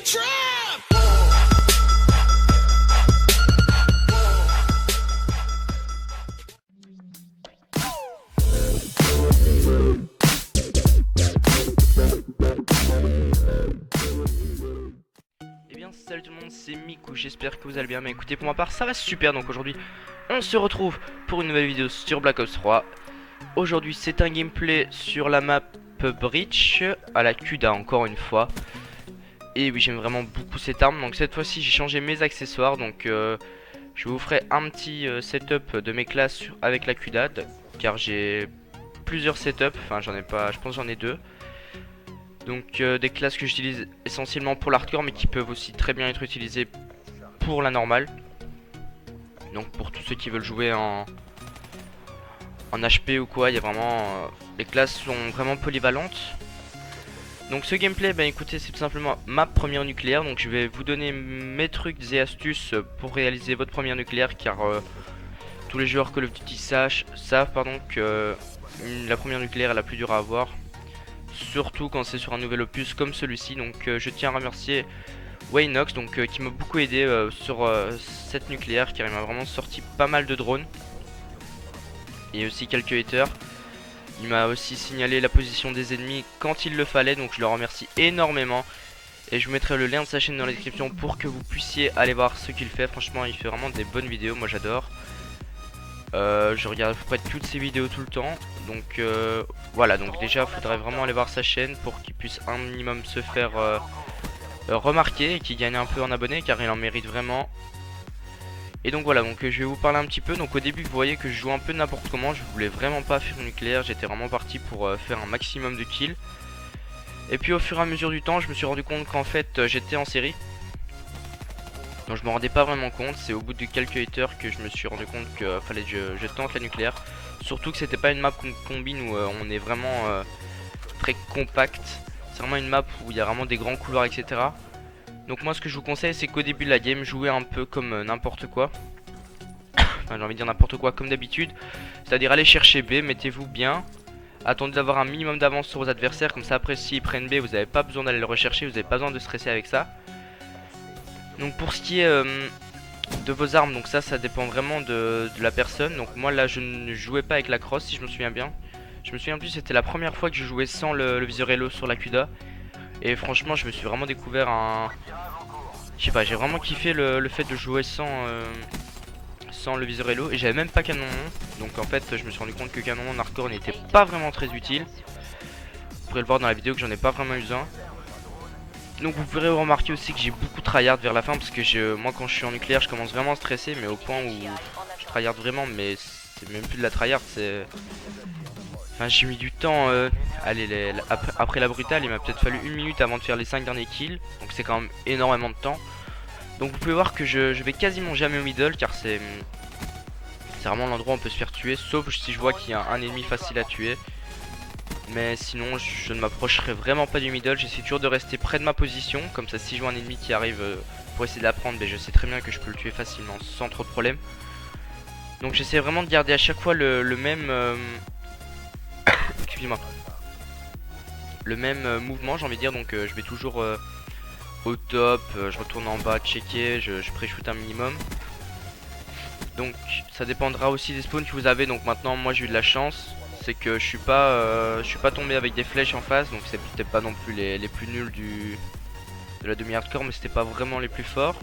Eh bien salut tout le monde, c'est Miku, j'espère que vous allez bien. Mais écoutez, pour ma part ça va super. Donc aujourd'hui on se retrouve pour une nouvelle vidéo sur Black Ops 3. Aujourd'hui c'est un gameplay sur la map Breach à la Kuda encore une fois. Et oui, j'aime vraiment beaucoup cette arme. Donc cette fois-ci j'ai changé mes accessoires. Donc je vous ferai un petit setup de mes classes avec la Kuda, car j'ai plusieurs setups. Enfin j'en ai pas, je pense j'en ai deux. Donc des classes que j'utilise essentiellement pour l'hardcore, mais qui peuvent aussi très bien être utilisées pour la normale. Donc pour tous ceux qui veulent jouer en HP ou quoi, il y a vraiment les classes sont vraiment polyvalentes. Donc ce gameplay, ben écoutez, c'est tout simplement ma première nucléaire. Donc je vais vous donner mes trucs et astuces pour réaliser votre première nucléaire, car tous les joueurs Call of Duty savent que la première nucléaire est la plus dure à avoir. Surtout quand c'est sur un nouvel opus comme celui-ci. Donc je tiens à remercier Waynox, donc qui m'a beaucoup aidé sur cette nucléaire, car il m'a vraiment sorti pas mal de drones et aussi quelques haters. Il m'a aussi signalé la position des ennemis quand il le fallait, donc je le remercie énormément. Et je vous mettrai le lien de sa chaîne dans la description pour que vous puissiez aller voir ce qu'il fait. Franchement il fait vraiment des bonnes vidéos, moi j'adore. Je regarde à peu près toutes ses vidéos tout le temps. Donc voilà, donc déjà faudrait vraiment aller voir sa chaîne pour qu'il puisse un minimum se faire remarquer et qu'il gagne un peu en abonnés, car il en mérite vraiment. Et donc voilà, donc je vais vous parler un petit peu. Donc au début vous voyez que je joue un peu n'importe comment, je voulais vraiment pas faire nucléaire, j'étais vraiment parti pour faire un maximum de kills. Et puis au fur et à mesure du temps je me suis rendu compte qu'en fait j'étais en série. Donc je me rendais pas vraiment compte, c'est au bout de quelques haters que je me suis rendu compte qu'il fallait que je tente la nucléaire. Surtout que c'était pas une map qu'on combine où on est vraiment très compact. C'est vraiment une map où il y a vraiment des grands couloirs, etc. Donc moi ce que je vous conseille, c'est qu'au début de la game, jouez un peu comme n'importe quoi. Enfin j'ai envie de dire n'importe quoi comme d'habitude. C'est-à-dire aller chercher B, mettez-vous bien. Attendez d'avoir un minimum d'avance sur vos adversaires, comme ça après s'ils prennent B, vous n'avez pas besoin d'aller le rechercher, vous n'avez pas besoin de stresser avec ça. Donc pour ce qui est de vos armes, donc ça dépend vraiment de la personne. Donc moi là je ne jouais pas avec la crosse, si je me souviens bien. Je me souviens plus, c'était la première fois que je jouais sans le viseur Halo sur la Kuda. Et franchement je me suis vraiment découvert un... Je sais pas, j'ai vraiment kiffé le fait de jouer sans le viseur Halo. Et j'avais même pas canon. Donc en fait je me suis rendu compte que canon en hardcore n'était pas vraiment très utile. Vous pourrez le voir dans la vidéo que j'en ai pas vraiment eu besoin. Donc vous pourrez remarquer aussi que j'ai beaucoup tryhard vers la fin, parce que moi quand je suis en nucléaire je commence vraiment à stresser, mais au point où je tryhard vraiment, mais c'est même plus de la tryhard, c'est... Enfin j'ai mis du temps, allez après la brutale il m'a peut-être fallu 1 minute avant de faire les 5 derniers kills, donc c'est quand même énormément de temps. Donc vous pouvez voir que je vais quasiment jamais au middle, car c'est vraiment l'endroit où on peut se faire tuer, sauf si je vois qu'il y a un ennemi facile à tuer. Mais sinon je ne m'approcherai vraiment pas du middle, j'essaie toujours de rester près de ma position, comme ça si je vois un ennemi qui arrive pour essayer de la prendre, je sais très bien que je peux le tuer facilement sans trop de problème. Donc j'essaie vraiment de garder à chaque fois le même excusez-moi, le même mouvement, j'ai envie de dire. Donc je vais toujours au top, je retourne en bas checker, je pré-shoot un minimum. Donc ça dépendra aussi des spawns que vous avez. Donc maintenant moi j'ai eu de la chance, c'est que je suis pas tombé avec des flèches en face, donc c'est peut-être pas non plus les plus nuls de la demi-hardcore, mais c'était pas vraiment les plus forts.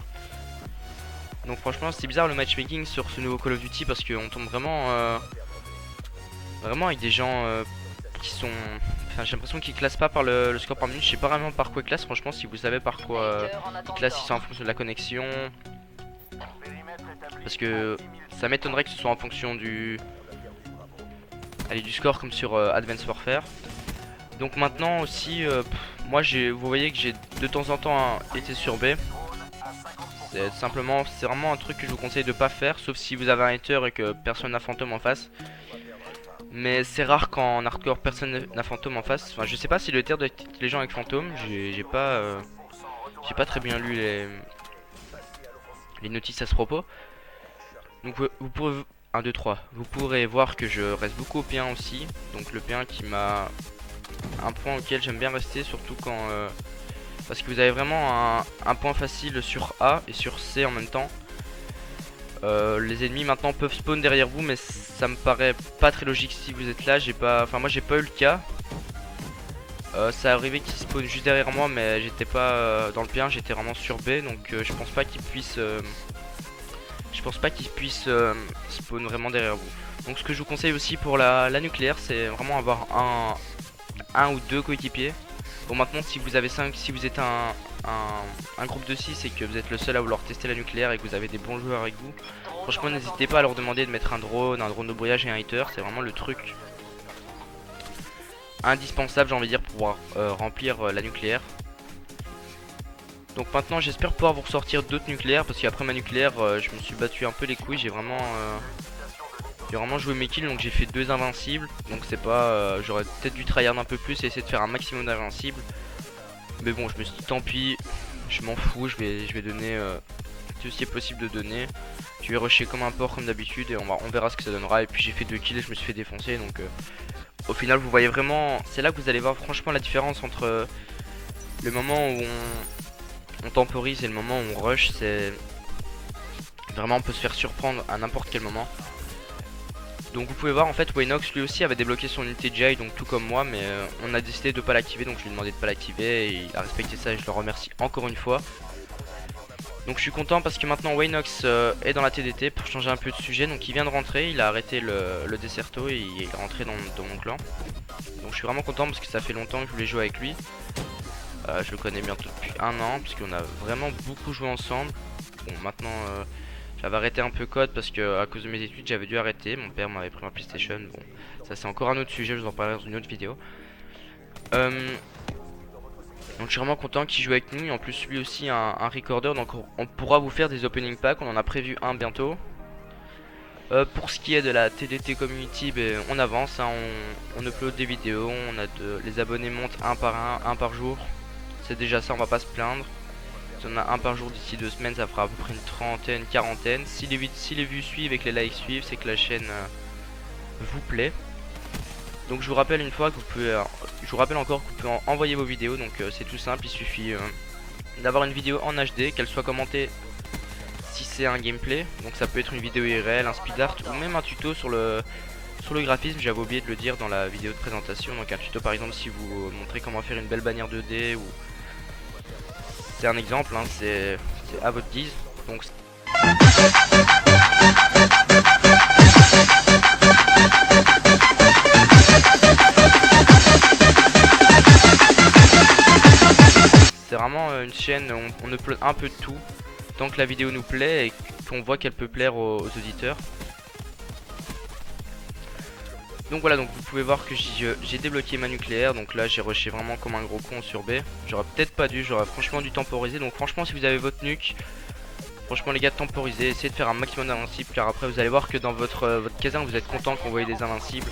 Donc franchement c'est bizarre le matchmaking sur ce nouveau Call of Duty, parce qu'on tombe vraiment avec des gens qui sont... Enfin j'ai l'impression qu'ils classent pas par le score par minute, je sais pas vraiment par quoi ils classent. Franchement si vous savez par quoi ils classent, si c'est en fonction de la connexion, parce que ça m'étonnerait que ce soit en fonction du score comme sur Advanced Warfare. Donc maintenant aussi moi vous voyez que j'ai de temps en temps été sur B. C'est vraiment un truc que je vous conseille de pas faire, sauf si vous avez un hater et que personne n'a fantôme en face. Mais c'est rare qu'en hardcore personne n'a fantôme en face. Enfin je sais pas si le hater doit être les gens avec fantôme, j'ai pas très bien lu les notices à ce propos. Donc vous pourrez 1, 2, 3. Vous pourrez voir que je reste beaucoup au P1 aussi. Donc le P1 qui m'a un point auquel j'aime bien rester, surtout quand parce que vous avez vraiment un point facile sur A et sur C en même temps. Les ennemis maintenant peuvent spawn derrière vous, mais ça me paraît pas très logique si vous êtes là. Moi j'ai pas eu le cas. Ça arrivait qu'ils spawn juste derrière moi, mais j'étais pas dans le bien, j'étais vraiment sur B, donc je pense pas qu'ils puissent spawn vraiment derrière vous. Donc ce que je vous conseille aussi pour la nucléaire, c'est vraiment avoir un ou deux coéquipiers. Bon, maintenant si vous avez 5, si vous êtes un groupe de 6 et que vous êtes le seul à vouloir tester la nucléaire et que vous avez des bons joueurs avec vous, franchement n'hésitez pas à leur demander de mettre un drone de brouillage et un hitter. C'est vraiment le truc indispensable, j'ai envie de dire, pour pouvoir remplir la nucléaire. Donc maintenant j'espère pouvoir vous ressortir d'autres nucléaires, parce qu'après ma nucléaire je me suis battu un peu les couilles. J'ai vraiment joué mes kills, donc j'ai fait 2 invincibles. Donc c'est pas j'aurais peut-être dû tryhard un peu plus et essayer de faire un maximum d'invincibles, mais bon je me suis dit tant pis, je m'en fous, je vais donner tout ce qui est possible de donner. Je vais rusher comme un porc comme d'habitude et on verra ce que ça donnera. Et puis j'ai fait 2 kills et je me suis fait défoncer, donc au final vous voyez vraiment, c'est là que vous allez voir franchement la différence entre le moment où on temporise et le moment où on rush. C'est vraiment, on peut se faire surprendre à n'importe quel moment. Donc vous pouvez voir en fait Waynox lui aussi avait débloqué son unité Jai, donc tout comme moi, mais on a décidé de pas l'activer, donc je lui ai demandé de pas l'activer et il a respecté ça et je le remercie encore une fois. Donc je suis content parce que maintenant Waynox est dans la TDT. Pour changer un peu de sujet, donc il vient de rentrer, il a arrêté le Deserto et il est rentré dans mon clan. Donc je suis vraiment content parce que ça fait longtemps que je voulais jouer avec lui. Je le connais bientôt depuis 1 an parce qu'on a vraiment beaucoup joué ensemble. Bon maintenant j'avais arrêté un peu COD parce que à cause de mes études j'avais dû arrêter. Mon père m'avait pris ma PlayStation. Bon ça c'est encore un autre sujet, je vous en parlerai dans une autre vidéo. Donc je suis vraiment content qu'il joue avec nous. Et en plus lui aussi un recorder, donc on pourra vous faire des opening packs. On en a prévu un bientôt. Pour ce qui est de la TDT community, on avance, hein, on upload des vidéos, les abonnés montent un par jour. C'est déjà ça, on va pas se plaindre. Si on a un par jour d'ici 2 semaines, ça fera à peu près une trentaine, quarantaine. Si les vues suivent et que les likes suivent, c'est que la chaîne vous plaît. Donc je vous rappelle une fois que vous pouvez, je vous rappelle encore que vous pouvez envoyer vos vidéos. Donc c'est tout simple, il suffit d'avoir une vidéo en HD, qu'elle soit commentée si c'est un gameplay. Donc ça peut être une vidéo IRL, un speed art ou même un tuto sur le graphisme. J'avais oublié de le dire dans la vidéo de présentation. Donc un tuto par exemple si vous montrez comment faire une belle bannière 2D, ou c'est un exemple, hein, c'est à votre guise. Donc c'est vraiment une chaîne où on upload un peu de tout, tant que la vidéo nous plaît et qu'on voit qu'elle peut plaire aux auditeurs. Donc voilà, donc vous pouvez voir que j'ai débloqué ma nucléaire. Donc là j'ai rushé vraiment comme un gros con sur B. J'aurais peut-être pas dû, j'aurais franchement dû temporiser. Donc franchement si vous avez votre nuque, franchement les gars, temporisez, essayez de faire un maximum d'invincibles, car après vous allez voir que dans votre caserne vous êtes content qu'on voit des invincibles.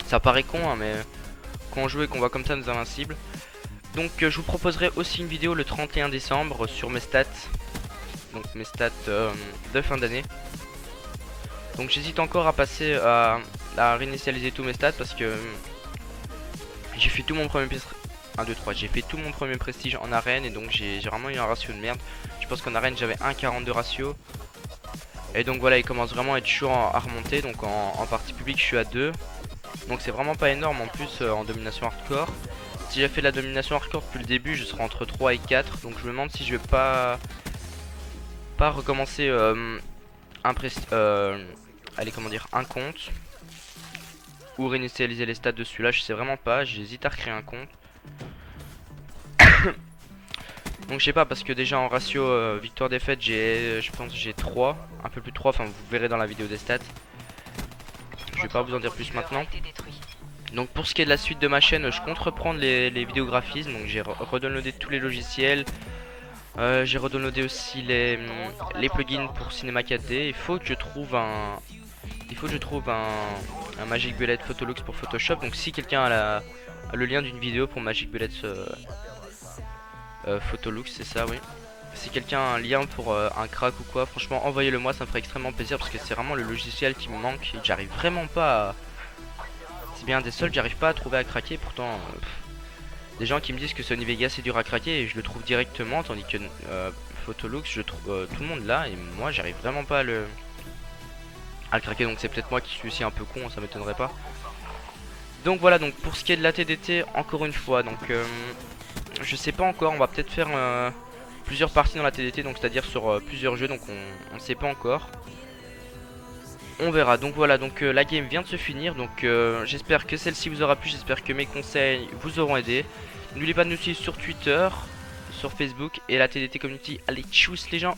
Ça paraît con hein, mais quand on joue et qu'on voit comme ça nos invincibles. Donc je vous proposerai aussi une vidéo le 31 décembre sur mes stats. Donc mes stats de fin d'année. Donc j'hésite encore à passer à réinitialiser tous mes stats parce que j'ai fait tout mon premier j'ai fait tout mon premier prestige en arène et donc j'ai vraiment eu un ratio de merde. Je pense qu'en arène j'avais 1,42 ratio. Et donc voilà, il commence vraiment à être chaud à remonter. Donc en partie publique je suis à 2. Donc c'est vraiment pas énorme en plus en domination hardcore. Si j'ai fait de la domination hardcore depuis le début, je serai entre 3 et 4. Donc je me demande si je vais pas recommencer un compte ou réinitialiser les stats dessus. Là je sais vraiment pas, j'hésite à recréer un compte. Donc je sais pas, parce que déjà en ratio victoire défaite je pense j'ai 3, un peu plus de 3, enfin vous verrez dans la vidéo des stats. Je vais pas vous en dire plus maintenant. Donc pour ce qui est de la suite de ma chaîne, je compte reprendre les vidéographismes. Donc j'ai redownloadé tous les logiciels. J'ai redownloadé aussi les plugins pour Cinema 4D. Il faut que je trouve un Magic Bullet Photolux pour Photoshop. Donc si quelqu'un a le lien d'une vidéo pour Magic Bullet Photolux, c'est ça, oui. Si quelqu'un a un lien pour un crack ou quoi, franchement envoyez-le moi, ça me ferait extrêmement plaisir parce que c'est vraiment le logiciel qui me manque et j'arrive vraiment pas à... C'est bien un des seuls que j'arrive pas à trouver à craquer, pourtant Des gens qui me disent que Sony Vegas c'est dur à craquer et je le trouve directement, tandis que Photolux, je trouve tout le monde là et moi j'arrive vraiment pas à le craquer. Donc c'est peut-être moi qui suis aussi un peu con, ça m'étonnerait pas. Donc voilà, donc pour ce qui est de la TDT, encore une fois, donc je sais pas encore, on va peut-être faire plusieurs parties dans la TDT, donc c'est-à-dire sur plusieurs jeux, donc on ne sait pas encore. On verra. Donc voilà, donc la game vient de se finir, donc j'espère que celle-ci vous aura plu, j'espère que mes conseils vous auront aidé. N'oubliez pas de nous suivre sur Twitter, sur Facebook et la TDT Community. Allez, tchuss les gens!